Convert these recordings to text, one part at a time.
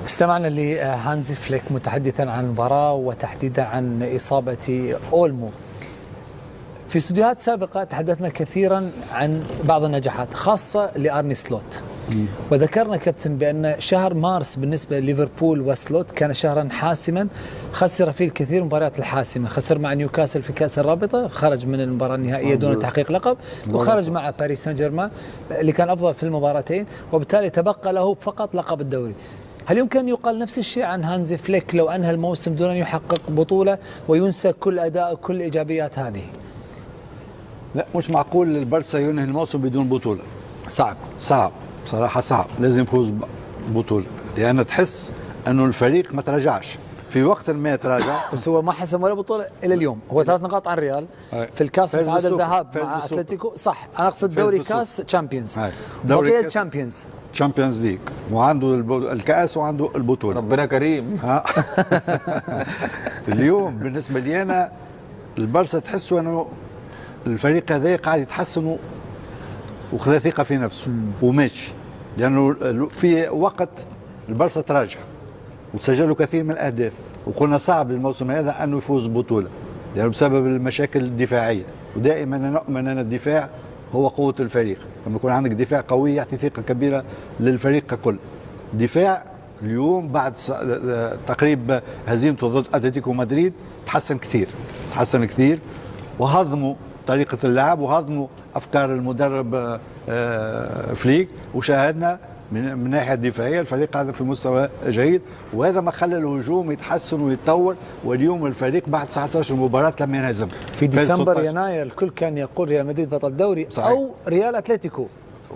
استمعنا لهانزي فليك متحدثا عن المباراة وتحديدا عن إصابة أولمو. في استوديوهات سابقة تحدثنا كثيرا عن بعض النجاحات خاصة لأرني سلوت، وذكرنا كابتن بأن شهر مارس بالنسبة لليفربول وسلوت كان شهرا حاسما، خسر فيه الكثير من المباريات الحاسمة، خسر مع نيوكاسل في كأس الرابطة، خرج من المباراة النهائية دون تحقيق لقب، وخرج مع باريس سان جيرمان اللي كان أفضل في المباراتين، وبالتالي تبقى له فقط لقب الدوري. هل يمكن أن يقال نفس الشيء عن هانزي فليك لو أنهى الموسم دون أن يحقق بطولة وينسى كل أداء وكل الإيجابيات هذه؟ لا، مش معقول البارسا ينهي الموسم بدون بطولة. صعب بصراحة، صعب. لازم يفوز ببطولة، لأن تحس أنه الفريق ما تراجعش في وقت ما يتراجع. بس هو ما حسم ولا بطولة إلى اليوم، هو 3 نقاط عن ريال في الكاس، تعادل ذهاب مع أتلتيكو. صح، أنا أقصد دوري كاس تشامبيونز، بقية تشامبيونز ليج، وعنده الكأس وعنده البطولة. ربنا كريم. اليوم بالنسبة لي أنا البارسا تحسوا أنه الفريق هذا قاعد يتحسن وخذ ثقة في نفسه وماشي، لأنه في وقت البارسا تراجع وسجلوا كثير من الأهداف، وقلنا صعب الموسم هذا أنه يفوز ببطولة لأنه بسبب المشاكل الدفاعية، ودائما نؤمن أن الدفاع هو قوة الفريق. لما يكون عندك دفاع قوي يعطي ثقة كبيرة للفريق ككل. دفاع اليوم بعد تقريبا هزيمته ضد أتلتيكو مدريد تحسن كثير، وهضموا طريقة اللعب وهضموا أفكار المدرب فليك، وشاهدنا من الناحية الدفاعية الفريق هذا في مستوى جيد، وهذا ما خلى الهجوم يتحسن ويتطور. واليوم الفريق بعد 19 مباراة لم ينهزم. في ديسمبر يناير الكل كان يقول ريال مدريد بطل الدوري أو ريال أتلتيكو،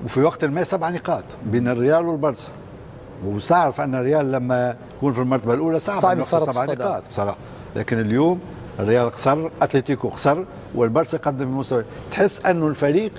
وفي وقت ما 7 نقاط بين الريال والبارسا، وستعرف أن الريال لما يكون في المرتبة الأولى صعب يخسر 7 نقاط بصراحة. لكن اليوم الريال خسر، أتلتيكو خسر، والبارسا قدم المستوى. تحس أنه الفريق